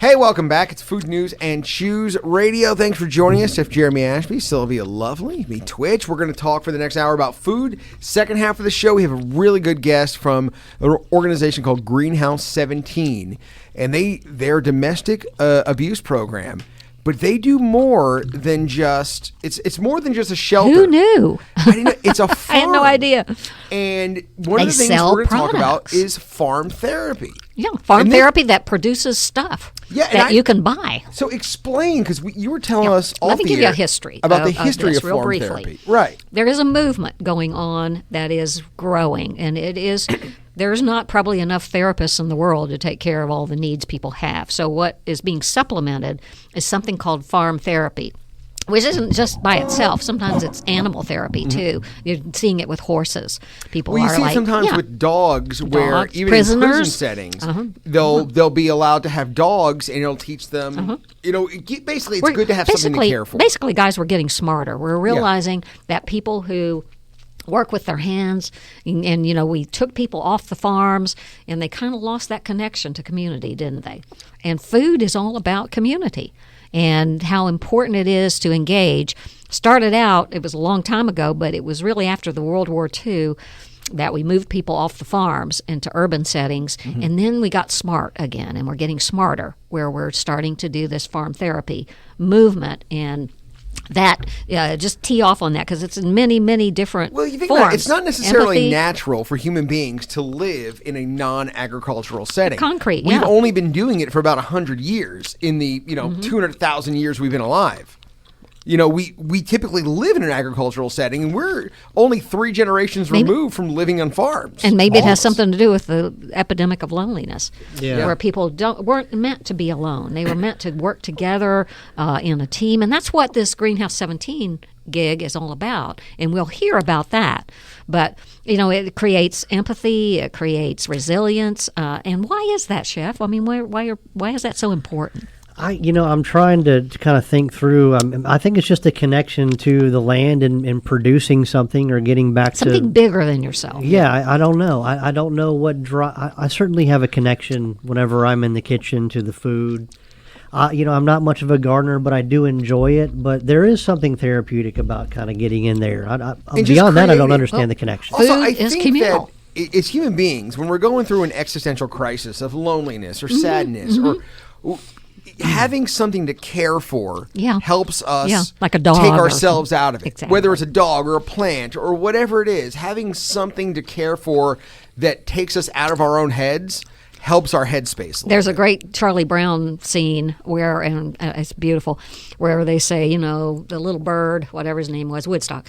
Hey, welcome back. It's Food News and Chews Radio. Thanks for joining us. Chef Jeremy Ashby, Sylvia Lovely, me Twitch. We're going to talk for the next hour about food. Second half of the show, we have a really good guest from an organization called Greenhouse 17, and their domestic abuse program. But they do more than just it's more than just a shelter. Who knew? I didn't know, it's a farm. I had no idea. And one of the things we're going to talk about is farm therapy. Yeah, farm therapy that produces stuff that you can buy. So explain, because you were telling us off Let me the give air you a history about the history of real farm briefly. therapy. Right. There is a movement going on that is growing, and it is there's not probably enough therapists in the world to take care of all the needs people have. So what is being supplemented is something called farm therapy, which isn't just by itself. Sometimes it's animal therapy too. You're seeing it with horses. People Well, you are see it like sometimes with dogs, where even prisoners, in prison settings, they'll be allowed to have dogs, and it'll teach them. Basically, it's good to have something to care for. Basically, guys, we're getting smarter. We're realizing that people who work with their hands, and we took people off the farms, and they kind of lost that connection to community, didn't they? And food is all about community and how important it is to engage. Started out, it was a long time ago, but it was really after the World War II that we moved people off the farms into urban settings, and then we got smart again, and we're getting smarter, where we're starting to do this farm therapy movement. And that just tee off on that, because it's in many, many different Well, you think forms. it's not necessarily Empathy. natural for human beings to live in a non-agricultural setting. Concrete, We've yeah. only been doing it for about 100 years in the 200,000 years we've been alive. We typically live in an agricultural setting, and we're only 3 generations removed from living on farms. And maybe it has something to do with the epidemic of loneliness, Yeah. where people weren't meant to be alone. They were meant to work together in a team, and that's what this Greenhouse 17 gig is all about. And we'll hear about that. But it creates empathy, it creates resilience. And why is that, Chef? I mean, why is that so important? I'm trying to kind of think through. I think it's just a connection to the land and producing something or getting back Something bigger than yourself. Yeah, I don't know. I don't know what I certainly have a connection whenever I'm in the kitchen to the food. I'm not much of a gardener, but I do enjoy it. But there is something therapeutic about kind of getting in there. Beyond that, I don't understand the connection. Also, Food I is think communal. that as human beings, when we're going through an existential crisis of loneliness or sadness or having something to care for helps us like a dog take or ourselves out of it. Exactly. Whether it's a dog or a plant or whatever it is, having something to care for that takes us out of our own heads helps our headspace. There's a great Charlie Brown scene where, and it's beautiful, where they say, the little bird, whatever his name was, Woodstock,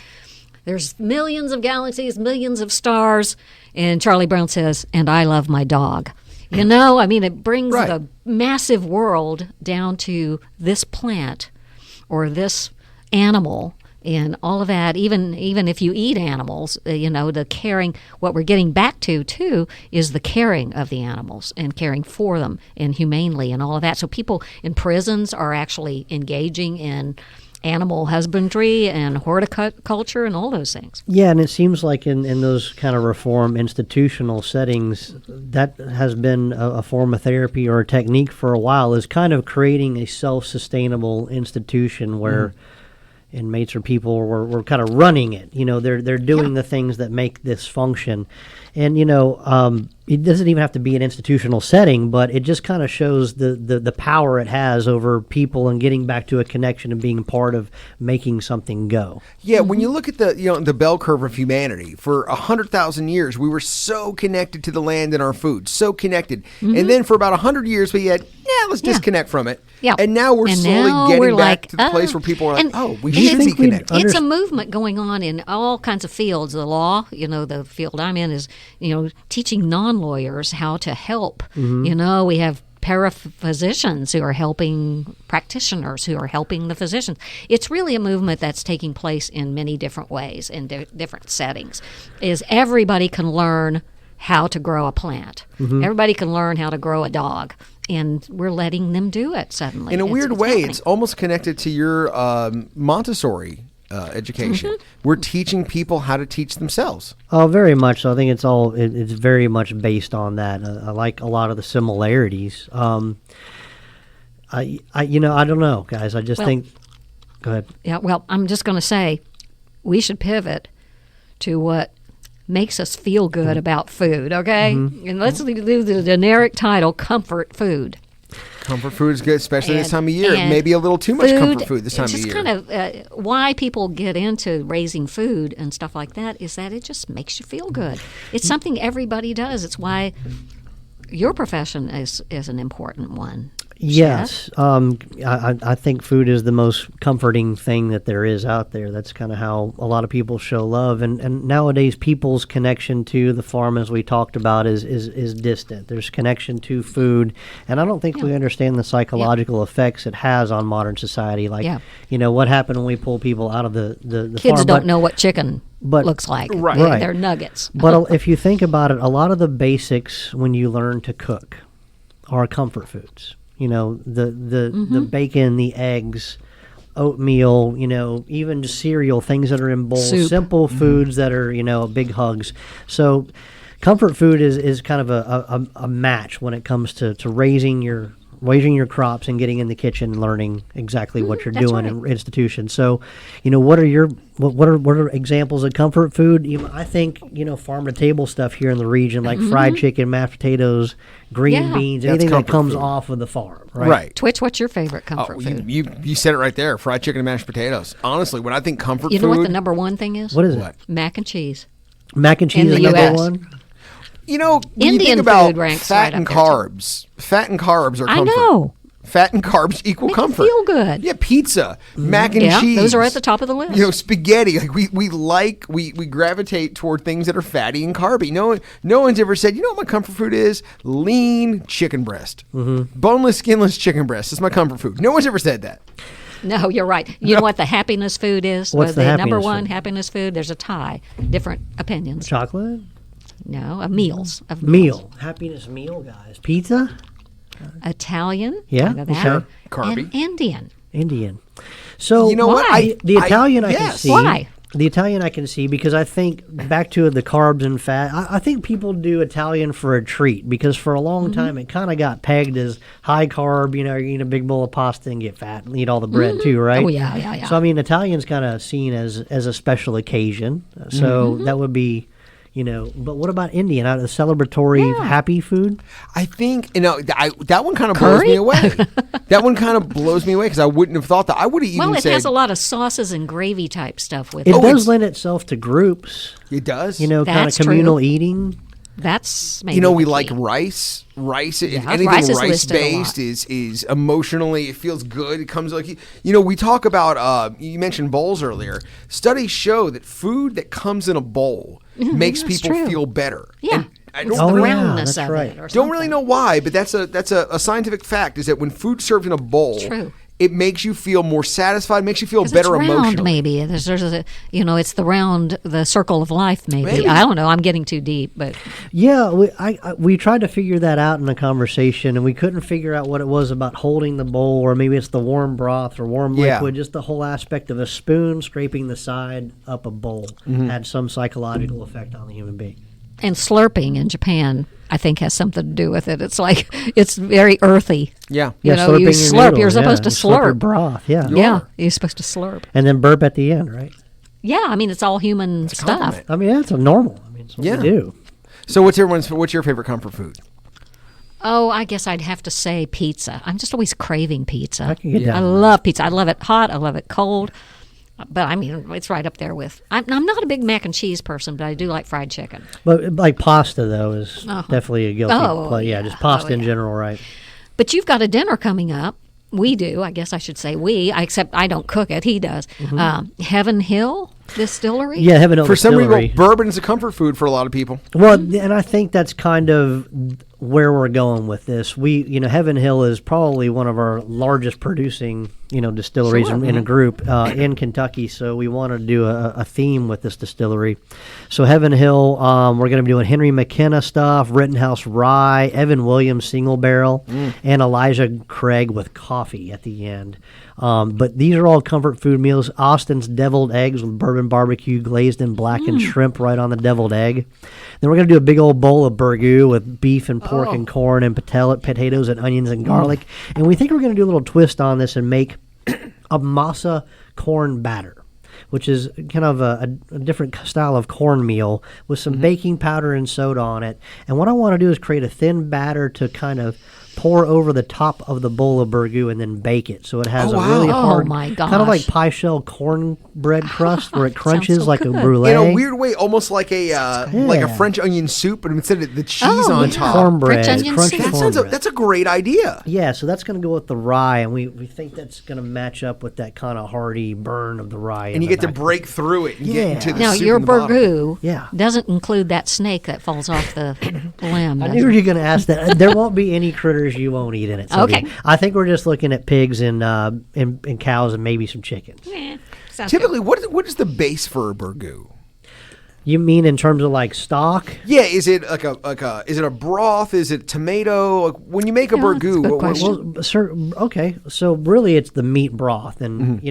there's millions of galaxies, millions of stars, and Charlie Brown says, and I love my dog. It brings the massive world down to this plant or this animal and all of that. Even if you eat animals, the caring, what we're getting back to, too, is the caring of the animals and caring for them and humanely and all of that. So people in prisons are actually engaging in animal husbandry and horticulture and all those things. Yeah, and it seems like in those kind of reform institutional settings, that has been a form of therapy or a technique for a while, is kind of creating a self-sustainable institution where inmates or people were kind of running it. They're doing the things that make this function. And, it doesn't even have to be an institutional setting, but it just kind of shows the power it has over people and getting back to a connection and being part of making something go. Yeah, when you look at the bell curve of humanity, for 100,000 years, we were so connected to the land and our food, so connected. And then for about 100 years, we had, let's disconnect from it. Yeah. And now we're slowly getting back to the place where people are like, we should be connected. It's a movement going on in all kinds of fields. The law, the field I'm in is, teaching non-lawyers how to help. We have paraphysicians who are helping practitioners who are helping the physicians. It's really a movement that's taking place in many different ways in different settings. Is everybody can learn how to grow a plant. Everybody can learn how to grow a dog. And we're letting them do it suddenly. In a weird way, happening. it's almost connected to your Montessori education. We're teaching people how to teach themselves. Oh, very much so. I think it's very much based on that. I like a lot of the similarities. I don't know, guys. I just Well- think. Go ahead. Yeah, well, I'm just going to say we should pivot to what makes us feel good about food, okay? And let's do the generic title, comfort food. Comfort food is good, especially this And- time of year. and Maybe a little too much comfort food this time of just year. kind of why people get into raising food and stuff like that is that it just makes you feel good. It's something everybody does. It's why your profession is an important one. Yes, I think food is the most comforting thing that there is out there. That's kind of how a lot of people show love, and nowadays people's connection to the farm, as we talked about, is distant. There's connection to food, and I don't think we understand the psychological effects it has on modern society. Like, what happened when we pull people out of the Kids farm? don't know what chicken but- looks like. Right. Right. They're nuggets. But if you think about it, a lot of the basics when you learn to cook are comfort foods. The bacon, the eggs, oatmeal, even just cereal, things that are in bowls, Soup. simple foods that are, big hugs. So comfort food is kind of a match when it comes to raising your crops and getting in the kitchen and learning exactly what you're that's doing right. in institutions. So, what are examples of comfort food? I think, farm to table stuff here in the region, like fried chicken, mashed potatoes, green Yeah. beans, That's anything that comfort comes food. off of the farm, right? Right. Twitch, what's your favorite Oh, comfort food? you said it right there. Fried chicken and mashed potatoes. Honestly, when I think comfort You food, know what the number one thing is? What is What? it? Mac and cheese. Mac and cheese In is the number US. one? when you Indian think about food ranks fat right and up there, too. carbs, fat and carbs are I comfort. know. Fat and carbs equal Make you comfort. feel good. Yeah, pizza, mac and Yeah, cheese. those are at the top of the list. Spaghetti. Like we gravitate toward things that are fatty and carby. No one's ever said, you know what my comfort food is? Lean chicken breast, boneless, skinless chicken breast. That's my comfort food. No one's ever said that. No, you're right. You know what the happiness food is? What's the number happiness one food? happiness food? There's a tie. Different opinions. Chocolate? No, meals. Of Meal. Happiness meal, guys. Pizza? Italian. Yeah, I know that. sure. Carby. And Indian. Indian. So You know what? Why? The Italian I can yes. see. Why? The Italian I can see because I think back to the carbs and fat. I think people do Italian for a treat because for a long time it kind of got pegged as high carb. You eat a big bowl of pasta and get fat and eat all the bread too, right? Oh, yeah. So I mean, Italian's kind of seen as a special occasion. So that would be. But what about Indian? A celebratory, happy food? I think that one kind of Curry? blows me away. That one kind of blows me away because I wouldn't have thought that. I would have even Well, it said has a lot of sauces and gravy type stuff with It it. does lend itself to groups. it does. Kind of That's true. communal eating. That's maybe we the like key. rice. Rice, if Yeah, anything rice is rice listed a based lot. is emotionally, it feels good. It comes like we talk about. You mentioned bowls earlier. Studies show that food that comes in a bowl makes that's people true. feel better. Yeah. And I It's don't the Oh, yeah, roundness that's of right. it. Or don't really something. know why, but that's a scientific fact. Is that when food's served in a bowl, True. it makes you feel more satisfied. Makes you feel 'Cause better it's round, emotionally. maybe. There's it's the round, the circle of life, maybe. Maybe. I don't know. I'm getting too deep, but Yeah, we tried to figure that out in a conversation, and we couldn't figure out what it was about holding the bowl, or maybe it's the warm broth or warm Yeah. liquid. Just the whole aspect of a spoon scraping the side up a bowl had some psychological effect on the human being. and slurping in Japan, I think, has something to do with it. It's like it's very earthy. Yeah. You know, slurping you your slurp. noodle, You're supposed to you slurp your slurp. broth, yeah. Yeah, you're supposed to slurp. And then burp at the end, right? Yeah, I mean it's all human stuff. compliment. I mean, that's a normal. I mean, it's what Yeah. we do. So what's your favorite comfort food? Oh, I guess I'd have to say pizza. I'm just always craving pizza. I can get Yeah. I down. love pizza. I love it hot. I love it cold. But I mean, it's right up there with. I'm not a big mac and cheese person, but I do like fried chicken. But like pasta, though, is definitely a guilty Oh, play. Yeah, yeah. just pasta Oh, in yeah. general, right? But you've got a dinner coming up. We do. I guess I should say we. Except I don't cook it. He does. Heaven Hill Distillery. Yeah, Heaven Hill For some Distillery. people, bourbon is a comfort food for a lot of people. Well, and I think that's kind of where we're going with this. Heaven Hill is probably one of our largest producing, distilleries in a group in Kentucky. So we want to do a theme with this distillery. So Heaven Hill, we're going to be doing Henry McKenna stuff, Rittenhouse Rye, Evan Williams Single Barrel, and Elijah Craig with coffee at the end. But these are all comfort food meals. Austin's deviled eggs with bourbon barbecue glazed in blackened shrimp right on the deviled egg. Then we're going to do a big old bowl of burgoo with beef and pork and corn and potatoes and onions and garlic. And we think we're going to do a little twist on this and make a masa corn batter, which is kind of a different style of cornmeal with some baking powder and soda on it. And what I want to do is create a thin batter to kind of pour over the top of the bowl of burgoo and then bake it. So it has a really hard, my kind of like gosh. pie shell cornbread crust where it crunches so like good. a brulee. In a weird way, almost like a French onion soup, but instead of the cheese on top. cornbread, French onion crunchy soup. cornbread. That's a great idea. Yeah, so that's going to go with the rye, and we think that's going to match up with that kind of hearty burn of the rye. And you get to break through it and get into the Now, soup your in the bottom. burgoo Yeah. doesn't include that snake that falls off the limb. I does knew it? you were going to ask that. There won't be any critters you won't eat in it. Sylvia. Okay. I think we're just looking at pigs and cows and maybe some chickens. Sounds Typically, what is the base for a burgoo? You mean in terms of like stock? Yeah, is it like a is it a broth? Is it tomato? Like, when you make a Yeah, that's a burgoo, good question. Well, sir, okay. So really, it's the meat broth, and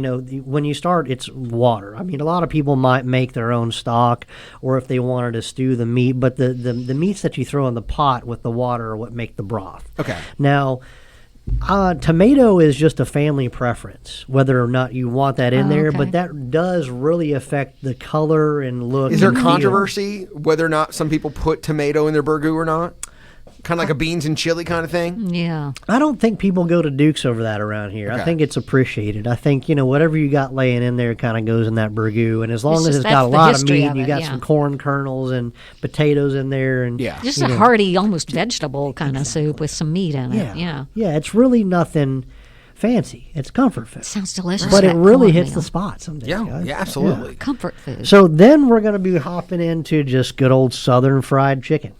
when you start, it's water. I mean, a lot of people might make their own stock, or if they wanted to stew the meat, but the meats that you throw in the pot with the water are what make the broth. Okay. Now, tomato is just a family preference, whether or not you want that in there, okay. but that does really affect the color and look. is there and feel. controversy whether or not some people put tomato in their burgoo or not? Kind of like a beans and chili kind of thing. Yeah. I don't think people go to Duke's over that around here. Okay. I think it's appreciated. I think, whatever you got laying in there kind of goes in that burgoo. And as long It's as just- it's got a that's the lot of history meat, of you it, got yeah. some corn kernels and potatoes in there. And Yeah. Just a hearty, almost vegetable kind of soup with some meat in it. Yeah. Yeah, it's really nothing fancy. It's comfort food. Sounds delicious. But it that really hits the cornmeal. spot some days, Yeah, guys. yeah, absolutely. Comfort food. So then we're going to be hopping into just good old Southern fried chicken.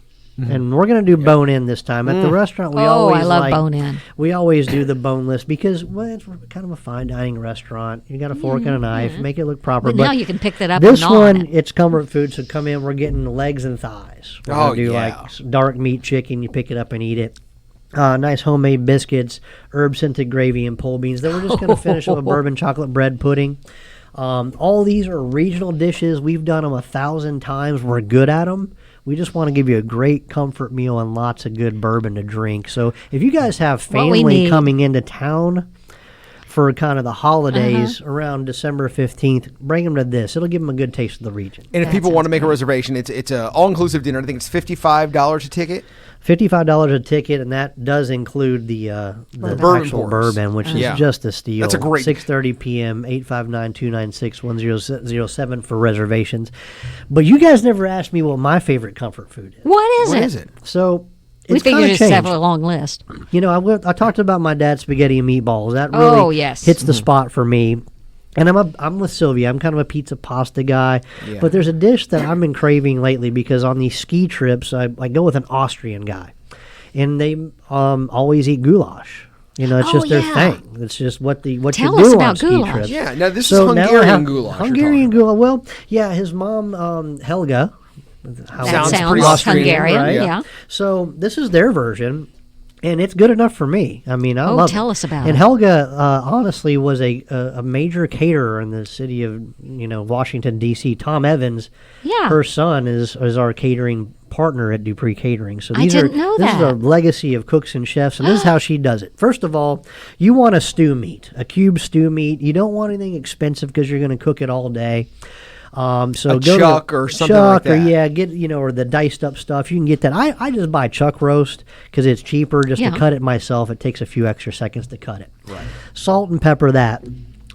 And we're going to do bone-in this time. At the restaurant, we Oh, always I love bone-in. We always do the boneless because, well, it's kind of a fine dining restaurant. You got a fork and a knife, make it look proper. But now you can pick that up This and gnaw on one, it. it's comfort food, so come in, we're getting legs and thighs. We're gonna do yeah. like dark meat chicken. You pick it up and eat it. Nice homemade biscuits, herb-scented gravy, and pole beans. Then we're just going to finish with a bourbon chocolate bread pudding. All these are regional dishes. We've done them 1,000 times. We're good at them. We just want to give you a great comfort meal and lots of good bourbon to drink. So if you guys have What we family need- coming into town for kind of the holidays around December 15th, bring them to this. It'll give them a good taste of the region. And if That people want to sounds make a great. reservation, it's a all-inclusive dinner. I think it's $55 a ticket. $55 a ticket, and that does include the bourbon actual pours. bourbon, which is Yeah. just a steal. That's a great- 6:30 p.m. 859-296-1007 for reservations. But you guys never asked me what my favorite comfort food is. What What it? is it? So We it's figured kind you of just changed. have a long list. I talked about my dad's spaghetti and meatballs. That really Oh, yes. hits the spot for me. And I'm with Sylvia. I'm kind of a pizza pasta guy. Yeah. But there's a dish that I've been craving lately because on these ski trips, I go with an Austrian guy. And they always eat goulash. It's Oh, just their yeah. thing. It's just what Tell you us do about on ski goulash. trips. Yeah, now this So is now I Hungarian have goulash. you're Hungarian talking goulash. Well, yeah, his mom, Helga. How- That Sounds sounds pretty Austrian, Hungarian. right? Yeah. So this is their version, and it's good enough for me. I mean, I Oh, love tell it. us about and it. Helga, honestly, was a major caterer in the city of Washington D.C. Tom Evans, Yeah. her son is our catering partner at Dupree Catering. So I these didn't know this is a that. legacy of cooks and chefs, and this is how she does it. First of all, you want a stew meat, a cube stew meat. You don't want anything expensive because you're going to cook it all day. So A go chuck to or something like chuck or that. get or the diced up stuff. You can get that. I just buy chuck roast because it's cheaper just Yeah. to cut it myself. It takes a few extra seconds to cut it. Right. Salt and pepper that.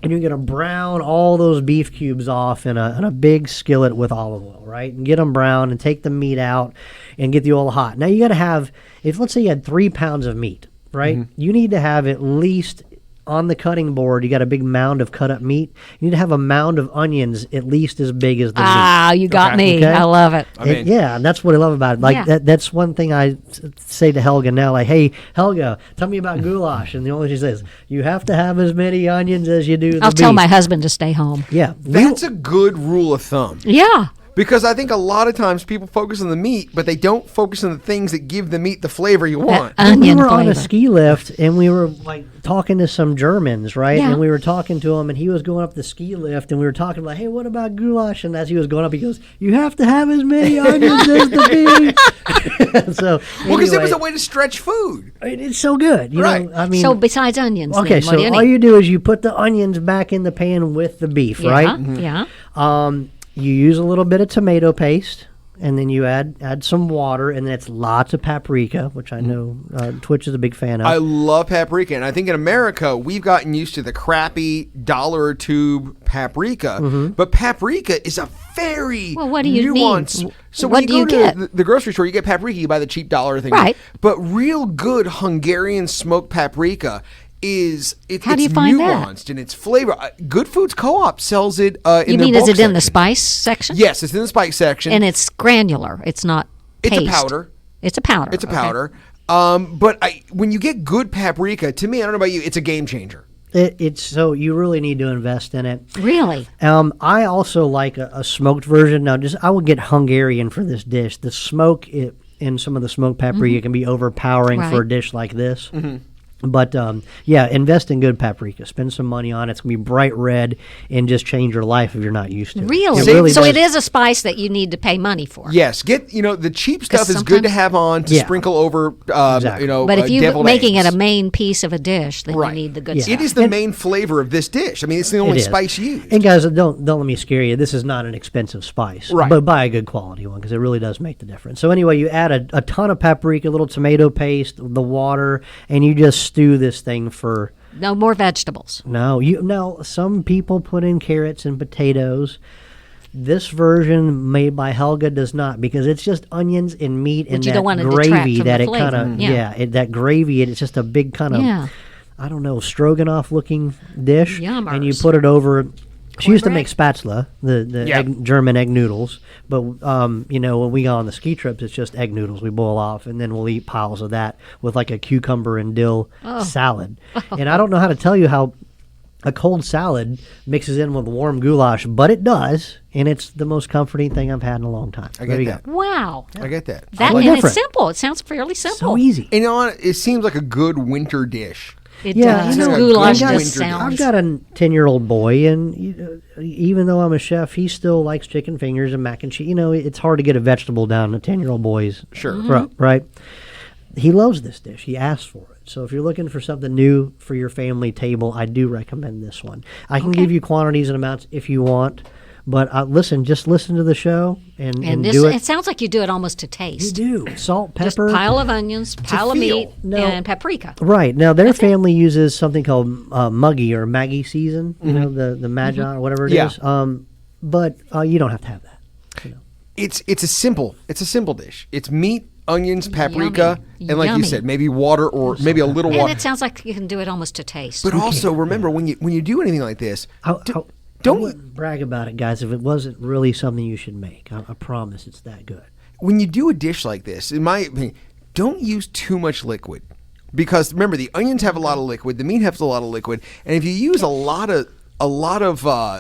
And you're going to brown all those beef cubes off in a big skillet with olive oil, right? And get them brown and take the meat out and get the oil hot. Now you got to have, if let's say you had 3 pounds of meat, right? You need to have at least on the cutting board, you got a big mound of cut up meat. You need to have a mound of onions at least as big as the meat. Ah, you got Okay. me. Okay. I love it. I mean- Yeah, and that's what I love about it. Like Yeah. that's one thing I say to Helga now. Like, hey, Helga, tell me about goulash, and the only she says, you have to have as many onions as you do the I'll tell beef." my husband to stay home. Yeah, That's a good rule of thumb. Yeah. Because I think a lot of times people focus on the meat, but they don't focus on the things that give the meat the flavor you want. we Onion were on a flavor. ski lift and we were like talking to some Germans, right? Yeah. And we were talking to him, and he was going up the ski lift, and we were talking about, hey, what about goulash? And as he was going up, he goes, you have to have as many onions as the beef. So Well, because it was anyway, a way to stretch food. it's so good. You Right. know, I mean, So besides onions, okay, then, what do so you all need? you do is you put the onions back in the pan with the beef, right? Yeah. You use a little bit of tomato paste, and then you add some water, and then it's lots of paprika, which I know Twitch is a big fan of. I love paprika, and I think in America we've gotten used to the crappy dollar tube paprika, but paprika is a very Well, what do you nuanced. mean? So What when do you you go get? to the grocery store, you get paprika, you buy the cheap dollar thing, Right. But real good Hungarian smoked paprika is How do you it's find that? nuanced in its flavor. Good Foods Co-op sells it. In You their mean is bulk it in the section. spice section? Yes, it's in the spice section. And it's granular. It's not It's a paste. powder. It's a powder. It's a okay. powder. But when you get good paprika, to me, I don't know about you, it's a game changer. It's so you really need to invest in it. Really? I also like a smoked version. Now, I would get Hungarian for this dish. The smoke in some of the smoked paprika can be overpowering for a Right. dish like this. But yeah, invest in good paprika. Spend some money on it. It's gonna be bright red and just change your life if you're not used to it. Really? It really So does. it is a spice that you need to pay money for. Yes, get the cheap stuff is good to sometimes- have on to Yeah. sprinkle over. Exactly. But if you're deviled making eggs. it a main piece of a dish, then Right. you need the good Yeah. stuff. It is the main flavor of this dish. I mean, it's the only It is. spice used. And guys, don't let me scare you. This is not an expensive spice, Right. but buy a good quality one because it really does make the difference. So anyway, you add a ton of paprika, a little tomato paste, the water, and you just stew this thing for. No more vegetables. No. Some people put in carrots and potatoes. This version made by Helga does not because it's just onions and meat and you that don't want to detract gravy from that the it kind flavor. of Yeah. that gravy. It's just a big kind of Yeah. I don't know stroganoff looking dish, Yummers. and you put it over. She used to Cornbread? make spatula, the Yeah. German egg noodles. But when we go on the ski trips, it's just egg noodles we boil off, and then we'll eat piles of that with like a cucumber and dill salad. And I don't know how to tell you how a cold salad mixes in with warm goulash, but it does, and it's the most comforting thing I've had in a long time. I There get you that. go. Wow. I get that. That like and different. it's simple. It sounds fairly simple. So easy. And it seems like a good winter dish. It Yeah, does. you know, Goulash I've got- just I've sounds. got a 10-year-old boy, and even though I'm a chef, he still likes chicken fingers and mac and cheese. It's hard to get a vegetable down a 10-year-old boy's Sure. throat, right? He loves this dish. He asked for it. So if you're looking for something new for your family table, I do recommend this one. I can Okay. give you quantities and amounts if you want, but just listen to the show and And this, do it it. sounds like you do it almost to You taste. do. Salt, Just pepper. pile of onions, pile of feel. meat, No. and paprika. Right. Now, their family uses something called Muggy or Maggie season, the Magi or whatever it Yeah. is. But you don't have to have that. It's a simple dish. It's meat, onions, paprika, Yummy. and like you Yummy. said, maybe water or maybe a little And water. it sounds like you can do it almost to taste. But also remember when you do anything like this, I don't wouldn't brag about it, guys, if it wasn't really something you should make. I promise it's that good. when you do a dish like this, in my opinion, don't use too much liquid. Because remember, the onions have a lot of liquid, the meat has a lot of liquid, and if you use a lot of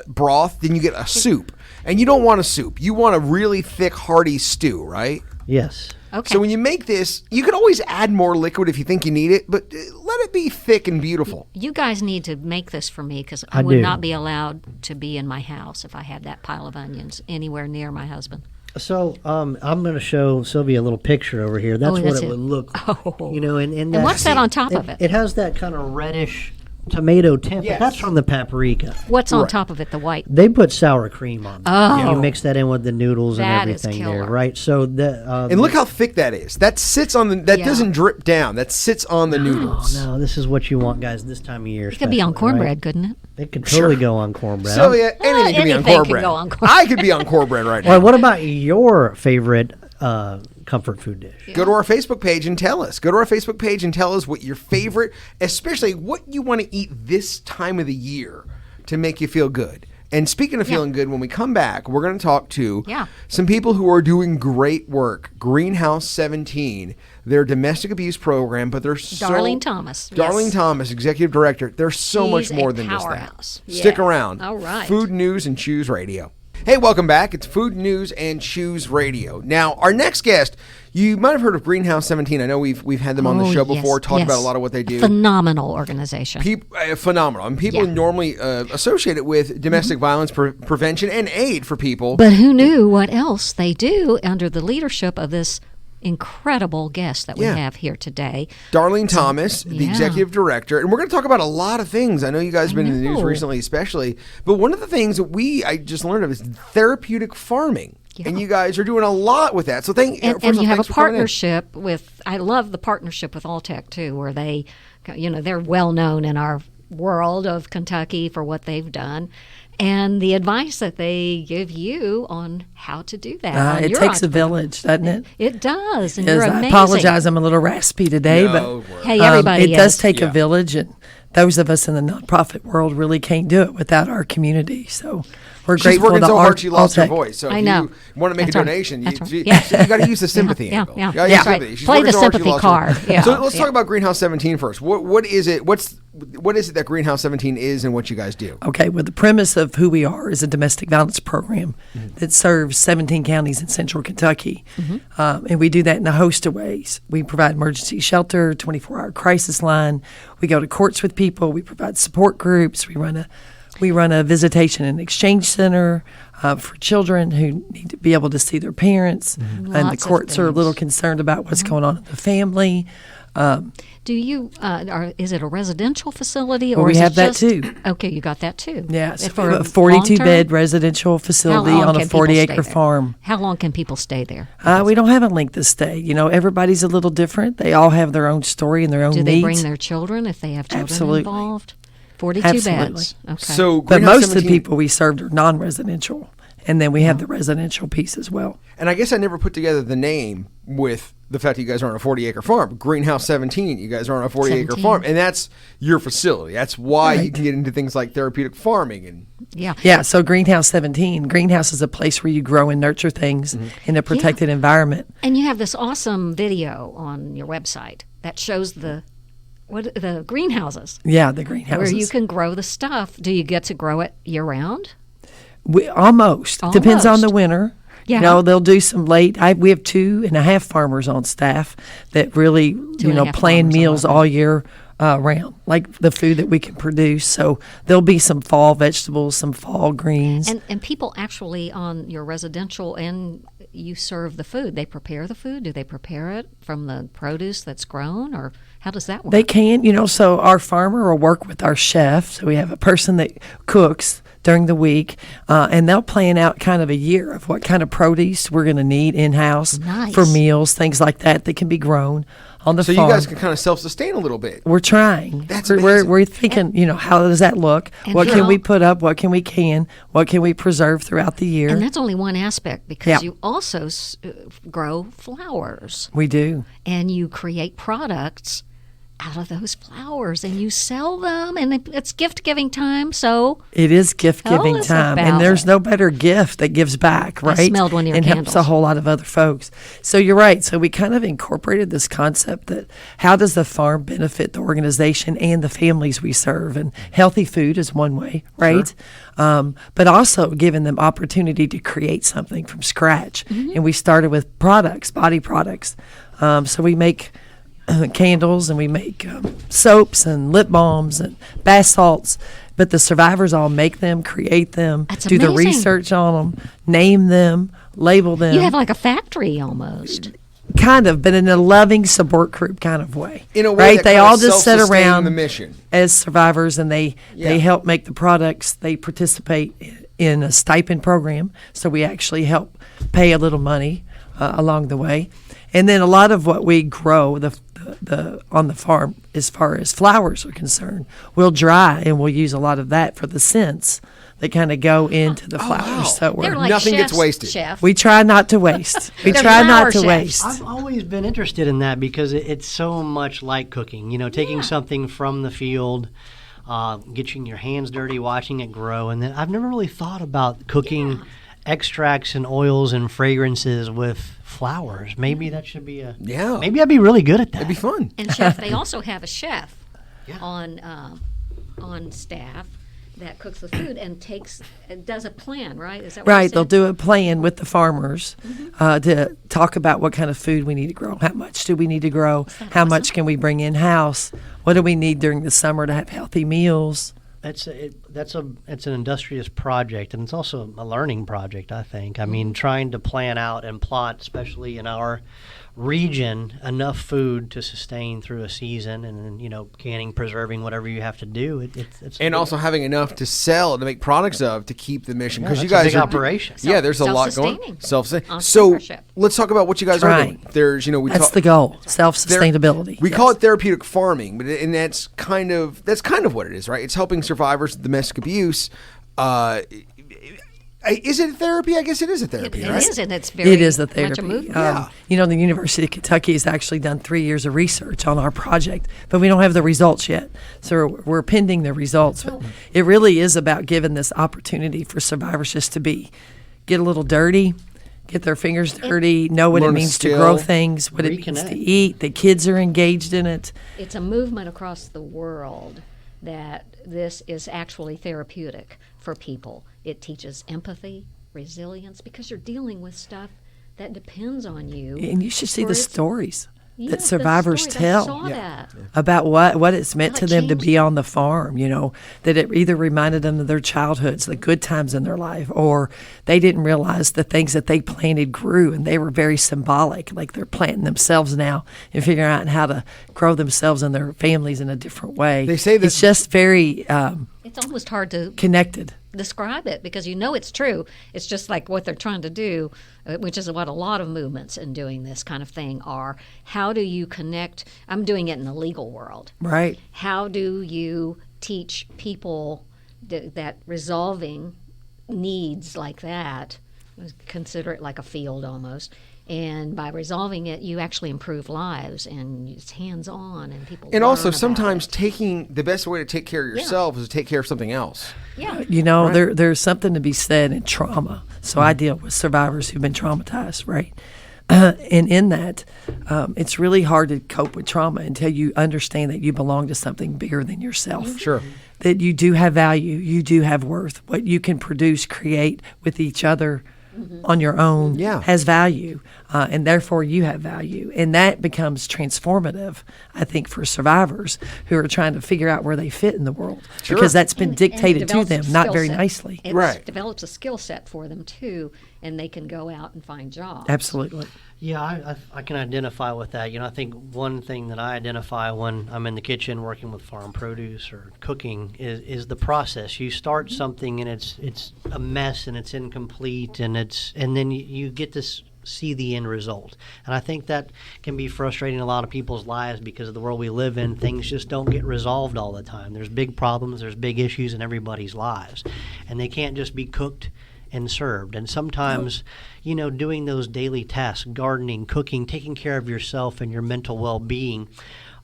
broth, then you get a soup. And you don't want a soup. You want a really thick, hearty stew, right? Yes. Okay. So when you make this, you can always add more liquid if you think you need it, but let it be thick and beautiful. You guys need to make this for me because I I would do. not be allowed to be in my house if I had that pile of onions anywhere near my husband. So I'm going to show Sylvia a little picture over here. That's Oh, what that's it it. would look like. Oh. And what's that on top of it? It has that kind of reddish tomato tint, Yes. but that's from the paprika. What's on Right. top of it? The white. They put sour cream on. Oh. You mix that in with the noodles and That is everything there, killer. right? So And look how thick that is. That sits on that Yeah. doesn't drip down. That sits on the noodles. no, this is what you want, guys, this time of year. It could be on especially, right? cornbread, couldn't it? It could totally go on cornbread. So yeah, anything can be on anything can cornbread. go on cornbread. I could be on cornbread right All now. right, what about your favorite comfort food dish? Go to our Facebook page and tell us. Go to our Facebook page and tell us what your favorite, especially what you want to eat this time of the year to make you feel good. And speaking of feeling good, when we come back, we're going to talk to Yeah. some people who are doing great work. Greenhouse 17, their domestic abuse program, but they're so... Darlene Thomas. Darlene Yes. Thomas, executive director. There's so much She's more a than powerhouse. just that. Stick Yes. around. All right. Food News and Choose Radio. Hey, welcome back. It's Food News and Choose Radio. Now, our next guest, you might have heard of Greenhouse 17. I know we've had them on the Oh, show yes, before, talked yes. about a lot of what they do. Phenomenal organization. Phenomenal. And people Yeah. normally associate it with domestic violence prevention and aid for people. But who knew what else they do under the leadership of this incredible guest that we Yeah. have here today. Darlene Thomas, the yeah. executive director, and we're going to talk about a lot of things. I know you guys have been in the news know. recently, especially, but one of the things that I just learned of is therapeutic farming, Yeah. and you guys are doing a lot with that. So And first you of all, have a thanks for coming in. partnership with, I love the partnership with Alltech too, where they, they're well known in our world of Kentucky for what they've done. And the advice that they give you on how to do that. on It your takes a entrepreneur- village, doesn't it? It does, and Yes, you're I amazing. apologize. I'm a little raspy today, No but worries. Hey, everybody it does is. take Yeah. a village, and those of us in the nonprofit world really can't do it without our community. So we're She's grateful working to so hard she lost her Alltech. voice. So I if know. you want to make That's a right. donation, That's you right. Yeah. got to use the sympathy Yeah, angle. yeah. You gotta Yeah. use Right. sympathy. She's Play working the so hard she sympathy lost her card. voice. Yeah. So let's Yeah. talk about Greenhouse 17 first. What is it? What is it that Greenhouse 17 is, and what you guys do? Okay, well, the premise of who we are is a domestic violence program that serves 17 counties in central Kentucky. And we do that in a host of ways. We provide emergency shelter, 24-hour crisis line. We go to courts with people. We provide support groups. We run a visitation and exchange center for children who need to be able to see their parents. And the Lots of courts are a little things. concerned about what's going on in the family. Do you? Is it a residential facility, or Well, we is have it that just, too. Okay, you got that too. Yeah, so For we have a 42-bed long-term? residential How facility long on a can people stay 40-acre there? farm. How long can people stay there? We don't have a length of stay. Everybody's a little different. They all have their own story and their own Do needs. they bring their children if they have children Absolutely. involved? 42 Absolutely. beds. Okay. So But Greenhouse most of the 17 people we served are non-residential, and then we have the residential piece as well. And I guess I never put together the name with the fact that you guys are on a 40-acre farm. Greenhouse 17, you guys are on a 40-acre 17. farm. And that's your facility. That's why you Right. can get into things like therapeutic farming. And yeah. Yeah, so Greenhouse 17. Greenhouse is a place where you grow and nurture things in a protected environment. And you have this awesome video on your website that shows the greenhouses Yeah, the greenhouses. where you can grow the stuff. Do you get to grow it year round? Almost. Depends on the Almost. winter. Yeah. They'll do some late. We have 2.5 farmers on staff that really, 2.5 plan farmers, I meals love it. all year round, like the food that we can produce. So there'll be some fall vegetables, some fall greens. And people actually on your residential, and you serve the food. They prepare the food. Do they prepare it from the produce that's grown, or how does that work? They can, so our farmer will work with our chef. So we have a person that cooks during the week, and they'll plan out kind of a year of what kind of produce we're going to need in-house Nice. for meals, things like that can be grown on the so farm. you guys can kind of self-sustain a little bit. We're trying. That's we're, amazing. we're thinking, how does that look? And What how- can we put up? What can we preserve throughout the year? And that's only one aspect, because Yeah. you also grow flowers, We do. and you create products out of those flowers, and you sell them, and it's gift giving time. So It is gift giving Tell us time, about and there's it. no better gift that gives back, right? smelled one of your and helps a candles. whole lot of other folks. So you're right. So we kind of incorporated this concept that how does the farm benefit the organization and the families we serve, and healthy food is one way, right? But also giving them opportunity to create something from scratch. And we started with products, body products. So we make candles, and we make soaps and lip balms and bath salts, but the survivors all make them, create them, That's do the amazing. research on them, name them, label them. you have like a factory almost. Kind of, but in a loving support group kind of way. In a way right? that They kinda all just sit self-sustain around the mission. as survivors, and they Yeah. help make the products. They participate in a stipend program, so we actually help pay a little money along the way. And then a lot of what we grow the on the farm, as far as flowers are concerned, we'll dry, and we'll use a lot of that for the scents that kind of go into the flowers. wow. So They're like Nothing gets chefs, wasted. Chef. we try not to waste. We They're try flower not to chefs. waste. I've always been interested in that because it's so much like cooking. Taking something from the field, getting your hands dirty, watching it grow, and then I've never really thought about cooking extracts and oils and fragrances with flowers. Maybe that should be a. Yeah. Maybe I'd be really good at that. It'd be fun. And chef, they also have a chef on staff that cooks the food and does a plan, right? Is that what you Right, they'll said? do a plan with the farmers to talk about what kind of food we need to grow. How much do we need to grow? How much can we bring in house? What do we need during the summer to have healthy meals? It's an industrious project, and it's also a learning project, I think. I mean, trying to plan out and plot, especially in our region enough food to sustain through a season, and then, canning, preserving, whatever you have to do. It's And also having enough to sell, to make products of, to keep the mission. Because you that's a guys big are operation. Yeah, there's a lot going. Self-sustaining. Self-sustaining. So Entrepreneurship. let's talk about what you guys are Right. doing. There's, we That's talk, the goal, self-sustainability. We call it therapeutic farming, but and that's kind of what it is, right? It's helping survivors of domestic abuse. Is it therapy? I guess it is a therapy, It right? is, and it's very It is a much therapy. a movement. The University of Kentucky has actually done 3 years of research on our project, but we don't have the results yet. So we're pending the results. But it really is about giving this opportunity for survivors just to get a little dirty, get their fingers dirty, know what it Learn a means to grow skill. things, what it means to Reconnect. eat. The kids are engaged in it. It's a movement across the world that this is actually therapeutic for people. It teaches empathy, resilience, because you're dealing with stuff that depends on you. And you should see for the its- stories Yeah, that the survivors stories, tell. I saw that. About what it's meant How to it them to changed be on the farm, that it either reminded them of their childhoods, the good times in their life, or they didn't realize the things that they planted grew, and they were very symbolic, like they're planting themselves now and figuring out how to grow themselves and their families in a different way. They say that- it's just very It's almost hard to connected. describe it because it's true. It's just like what they're trying to do, which is what a lot of movements in doing this kind of thing are. How do you connect? I'm doing it in the legal world. Right. How do you teach people that resolving needs like that, consider it like a field almost, and by resolving it, you actually improve lives, and it's hands-on, and people And learn also, about sometimes it. taking the best way to take care of yourself is to take care of something else. Yeah. There's something to be said in trauma. So I deal with survivors who've been traumatized, right? And in that, it's really hard to cope with trauma until you understand that you belong to something bigger than yourself. Sure. That you do have value, you do have worth. What you can produce, create with each other on your own Yeah. has value, and therefore you have value. And that becomes transformative, I think, for survivors who are trying to figure out where they fit in the world. Sure. Because that's been And it dictated to develops a them, not skill very set. nicely. It Right. develops a skill set for them too, and they can go out and find jobs. Absolutely. Yeah, I can identify with that. I think one thing that I identify when I'm in the kitchen working with farm produce or cooking is the process. You start something and it's a mess and it's incomplete and then you get to see the end result. And I think that can be frustrating in a lot of people's lives because of the world we live in. Things just don't get resolved all the time. There's big problems, there's big issues in everybody's lives, and they can't just be cooked and served. And sometimes, doing those daily tasks, gardening, cooking, taking care of yourself and your mental well-being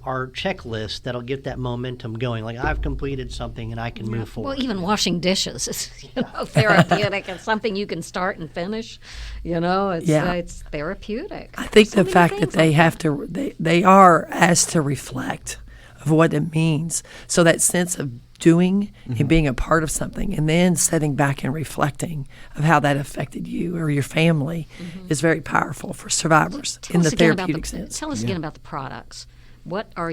are checklists that'll get that momentum going. Like, I've completed something and I can move forward. Well, even washing dishes is therapeutic. It's something you can start and finish. It's therapeutic. I think So the many fact that things they like have to, they are asked to reflect of what it means. So that sense of doing and being a part of something and then sitting back and reflecting of how that affected you or your family is very powerful for survivors in the therapeutic sense. Tell us again about the products. What are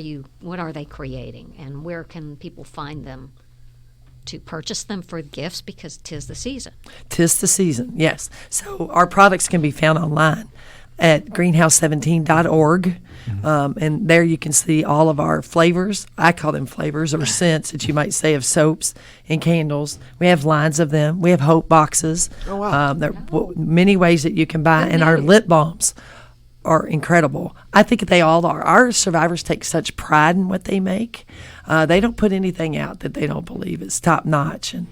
they creating, and where can people find them to purchase them for gifts, because 'tis the season? 'Tis the season, yes. So our products can be found online at greenhouse17.org. And there you can see all of our flavors. I call them flavors or scents that you might say of soaps and candles. We have lines of them. We have hope boxes. Oh, wow. There are many ways that you can buy. Good And our news. lip balms are incredible. I think they all are. Our survivors take such pride in what they make. They don't put anything out that they don't believe is top notch. And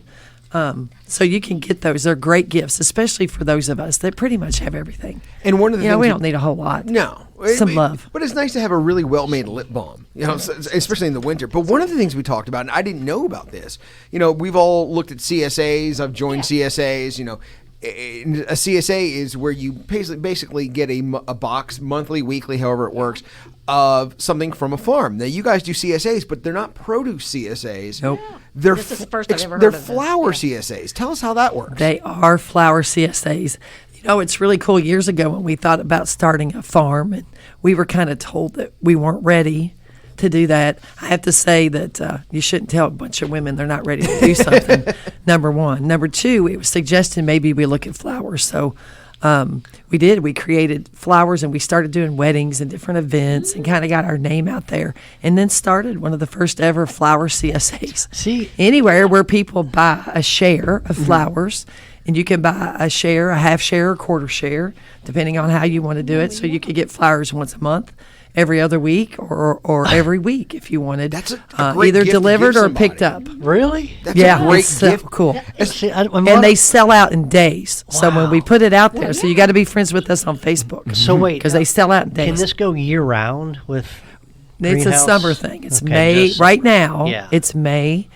so you can get those. They're great gifts, especially for those of us that pretty much have everything. And one of the things We don't need a whole lot. No. Some love. But it's nice to have a really well-made lip balm, especially in the winter. But one of the things we talked about, and I didn't know about this, we've all looked at CSAs. I've joined CSAs, A CSA is where you basically get a box monthly, weekly, however it works, of something from a farm. Now, you guys do CSAs, but they're not produce CSAs. Nope. They're This is the first I've ever they're heard of this. flower Yeah. CSAs. Tell us how that works. They are flower CSAs. It's really cool. Years ago when we thought about starting a farm, and we were kind of told that we weren't ready to do that. I have to say that you shouldn't tell a bunch of women they're not ready to do something, number one. Number two, it was suggested maybe we look at flowers. So we did. We created flowers, and we started doing weddings and different events, and kind of got our name out there, and then started one of the first ever flower CSAs. See, Anywhere where people buy a share of flowers, and you can buy a share, a half share, or quarter share, depending on how you want to do it. So you could get flowers once a month, every other week, or every week if you wanted. That's a great either gift to delivered give or picked up. somebody. really? That's Yeah, a great it's so gift. cool. See, And they sell out in days. So when we put it out there, so you got to be friends with us on Facebook. So wait, because they sell out in days. can this go year round with? It's a greenhouse? summer thing. It's Okay, May just- right now. Yeah. It's May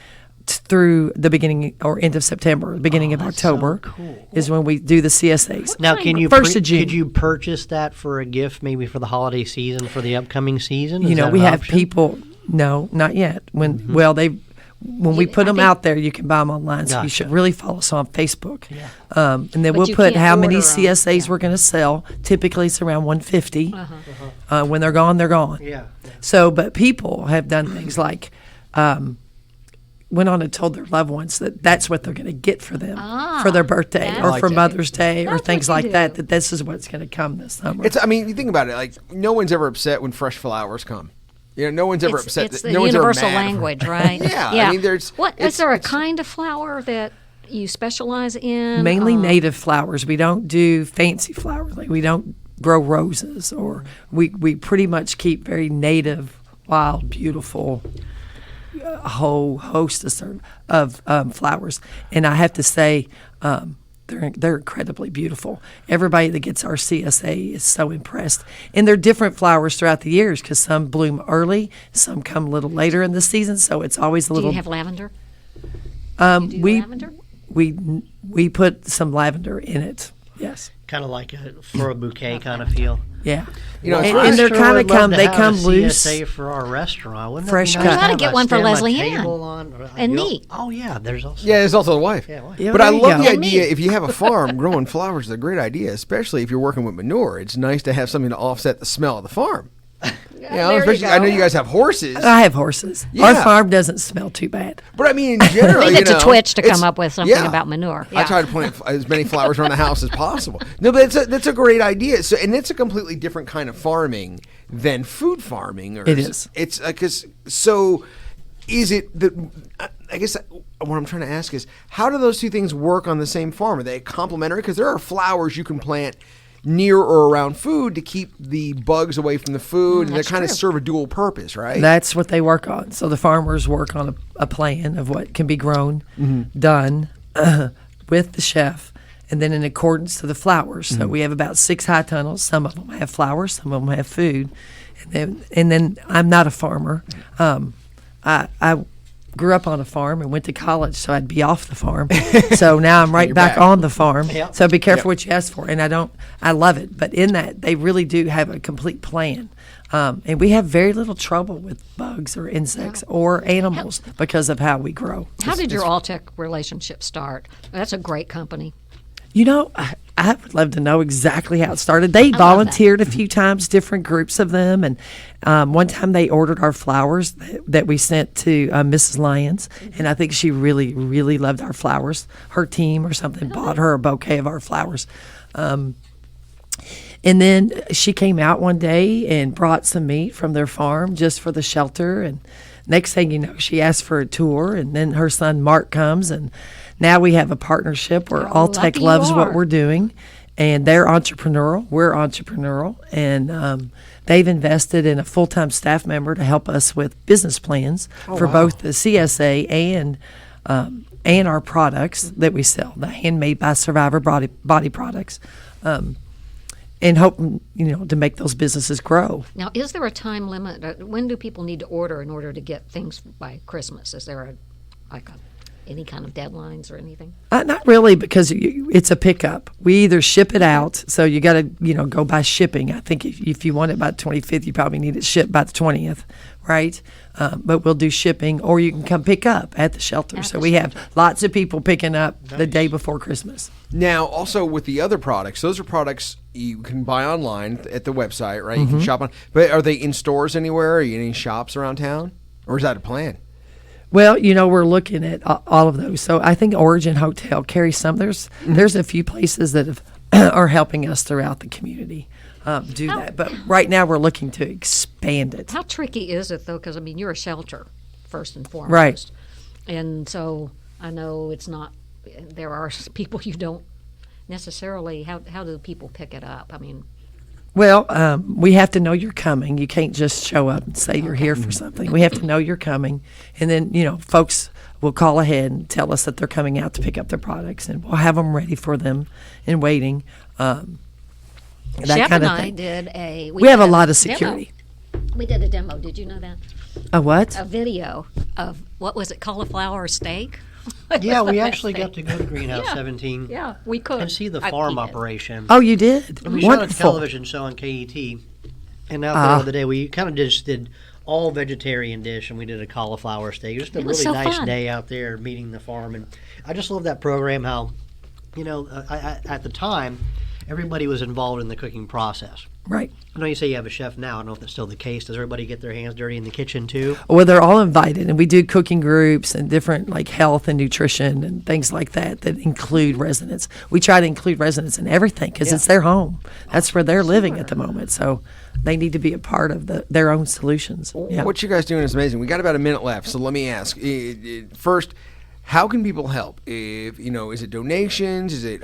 through the beginning or end of September, beginning of that's so October cool. is when we do the CSAs. Now, can you First of June. could you purchase that for a gift, maybe for the holiday season, for the upcoming season? You Is know, that we an have option? people. No, not yet. When when we put them out there, you can buy them online. So you should Gotcha. really follow us on Facebook. And then But we'll you put can't how many order 'em. CSAs Yeah. we're going to sell. Typically, it's around 150. When they're gone, they're gone. Yeah. So, but people have done things like went on and told their loved ones that that's what they're going to get for them for their birthday that's or like for that. Mother's Day or That's things what like you that, do. that this is what's going to come this summer. It's. I mean, you think about it. Like, no one's ever upset when fresh flowers come. You know, no one's ever upset. It's that- the no one's ever universal mad. language, right? Yeah, I mean, there's- What it's- is there a it's- kind of flower that you specialize in? Mainly native flowers. We don't do fancy flowers. Like we don't grow roses, or we pretty much keep very native, wild, beautiful, a whole host of flowers. And I have to say, they're incredibly beautiful. Everybody that gets our CSA is so impressed. And they're different flowers throughout the years because some bloom early, some come a little later in the season. So it's always a Do little. you have lavender? Do we lavender? we put some lavender in it. Yes. Kind of like for a bouquet kind of feel. Yeah. You know, and they're kind of they come loose. CSA for our restaurant. Wouldn't Fresh that be nice cut. to You gotta have get a one for stand by Leslie Ann. table on- And you'll- me. Oh yeah, there's also. Yeah, it's also the wife. Yeah, wife. Yeah, But I there you love the go. idea. If you have a farm, growing flowers is a great idea, especially if you're working with manure. It's nice to have something to offset the smell of the farm. You know, there you especially, I know go. you guys have horses, I have horses. Yeah. Our farm doesn't smell too bad. but I mean, in general, Leave you it to know, Twitch to it's- come up with something yeah. about manure. I try to plant as many flowers around the house as possible. No, but that's a great idea. So, and it's a completely different kind of farming than food farming. Or It is. It's because so. Is it that? I guess what I'm trying to ask is, how do those two things work on the same farm? Are they complementary? Because there are flowers you can plant near or around food to keep the bugs away from the food, and they that's kind of true. serve a dual purpose, right? That's what they work on. So the farmers work on a plan of what can be grown, done with the chef, and then in accordance to the flowers. So we have about 6 high tunnels. Some of them have flowers, some of them have food. And then I'm not a farmer. I grew up on a farm and went to college, so I'd be off the farm. So now I'm right You're back back. on the farm. Yep. So be careful Yep. what you ask for. And I love it. But in that, they really do have a complete plan. And we have very little trouble with bugs or insects or animals because of how we grow. How did your Alltech relationship start? That's a great company. You know, I would love to know exactly how it started. They volunteered a few times, different groups of them, and one time they ordered our flowers that we sent to Mrs. Lyons, and I think she really, really loved our flowers. Her team or something bought her a bouquet of our flowers. And then she came out one day and brought some meat from their farm just for the shelter. And next thing you know, she asked for a tour, and then her son Mark comes, and now we have a partnership where Oh, Alltech lucky you loves are. what we're doing, and they're entrepreneurial. We're entrepreneurial, and they've invested in a full-time staff member to help us with business plans for both the CSA and our products that we sell, the Handmade by Survivor body products. And hope, to make those businesses grow. Now, is there a time limit? When do people need to order in order to get things by Christmas? Is there any kind of deadlines or anything? Not really, because it's a pickup. We either ship it out, so you got to, go by shipping. I think if you want it by the 25th, you probably need it shipped by the 20th, right? But we'll do shipping, or you can come pick up at the shelter. At So the we have lots of people picking up the day before Christmas. Now, also with the other products, those are products you can buy online at the website, right? You can shop on. But are they in stores anywhere? Are you in any shops around town? Or is that a plan? Well, we're looking at all of those. So I think Origin Hotel carries some. There's a few places that have are helping us throughout the community do that. But right now we're looking to expand it. How tricky is it though? Because I mean, you're a shelter first and foremost, Right. And so I know it's not. There are people you don't necessarily. How do people pick it up? I mean, Well, we have to know you're coming. You can't just show up and say you're here for something. We have to know you're coming, and then folks will call ahead and tell us that they're coming out to pick up their products, and we'll have them ready for them and waiting. That Shep kind and of I thing. did a. We have a did lot of demo. security. We did a demo. Did you know that? A what? A video of what was it? Cauliflower steak. Yeah, we actually got to go to Greenhouse Yeah. 17 Yeah, we could. and see the I- farm we did. operation. Oh, you did. And we shot a Wonderful. television show on KET. And out there the other day, we kind of just did all vegetarian dish, and we did a cauliflower steak. Just a It was really so nice fun. day out there meeting the farm. And I just love that program, how, at the time, everybody was involved in the cooking process. Right. I know you say you have a chef now. I don't know if that's still the case. Does everybody get their hands dirty in the kitchen, too? Well, they're all invited, and we do cooking groups and different like health and nutrition and things like that include residents. We try to include residents in everything because it's their home. That's where they're living at the moment, so they need to be a part of their own solutions. Yeah. What you guys doing is amazing. We got about a minute left, so let me ask first. How can people help? If is it donations? Is it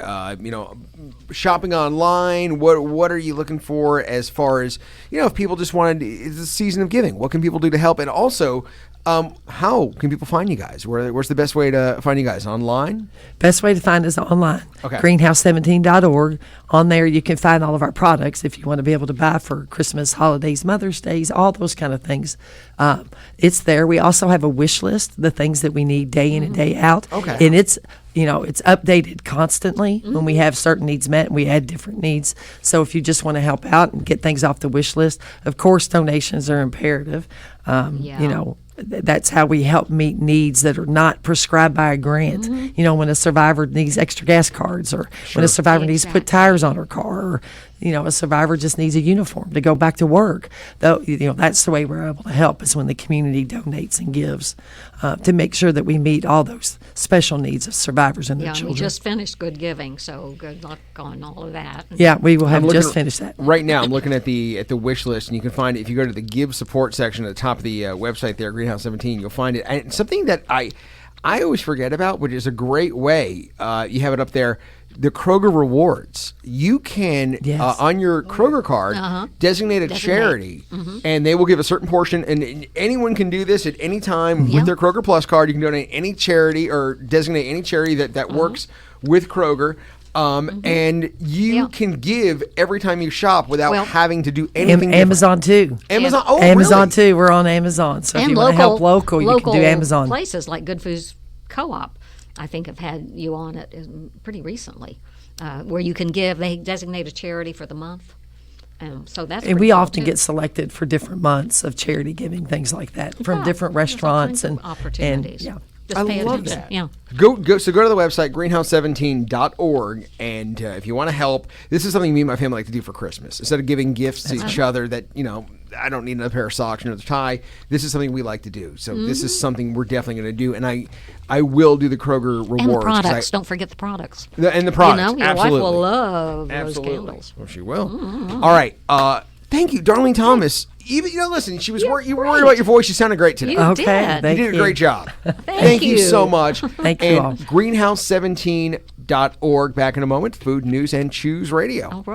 shopping online? What are you looking for as far as if people just wanted? It's a season of giving. What can people do to help? And also, how can people find you guys? Where's the best way to find you guys? Online? Best way to find us online. Okay. Greenhouse17.org. On there, you can find all of our products if you want to be able to buy for Christmas, holidays, Mother's Days, all those kind of things. It's there. We also have a wish list, the things that we need day in and day out. Okay. And it's it's updated constantly when we have certain needs met and we add different needs. So if you just want to help out and get things off the wish list, of course, donations are imperative. Yeah. That's how we help meet needs that are not prescribed by a grant. When a survivor needs extra gas cards, or when a survivor needs to put tires on her car, or a survivor just needs a uniform to go back to work. Though that's the way we're able to help, is when the community donates and gives to make sure that we meet all those special needs of survivors and their Yeah, we children. just finished Good Giving, so good luck on all of that. Yeah, we will have I'm looking just at- finished that. Right now, I'm looking at the wish list, and you can find it if you go to the Give Support section at the top of the website there, Greenhouse 17. You'll find it. And something that I always forget about, which is a great way. You have it up there. The Kroger Rewards. You can Yes. on your Kroger card designate a charity, and they will give a certain portion. And anyone can do this at any time Yeah. with their Kroger Plus card. You can donate any charity or designate any charity that works with Kroger. And you Yeah. can give every time you shop without Well, having to do anything. different. Amazon too. Amazon. Oh, Amazon really? too. We're on Amazon. So if And you want to help local, you can do Amazon. places like Good Foods Co-op, I think, have had you on it pretty recently, where you can give. They designate a charity for the month, so that's. And pretty we cool, often too. get selected for different months of charity giving, things like that, from Yeah, different there's all restaurants kinds of and opportunities. yeah. Just I pay love attention. that. Yeah. Go to the website greenhouse17.org, and if you want to help, this is something me and my family like to do for Christmas. Instead of giving gifts to each other that I don't need another pair of socks or another tie, this is something we like to do. So this is something we're definitely going to do, and I will do the Kroger rewards. And the 'cause products. Don't forget the products. and the products. Your absolutely. wife will love Absolutely. those candles. Well, she will. All right. Thank you, Darlene Thomas. Even listen, she was you were worried about your voice. You sounded great today. You Okay, did. thank You did a you. great job. Thank you you. so much. Thank you and all. Greenhouse17.org. Back in a moment. Food News and Choose Radio. All right.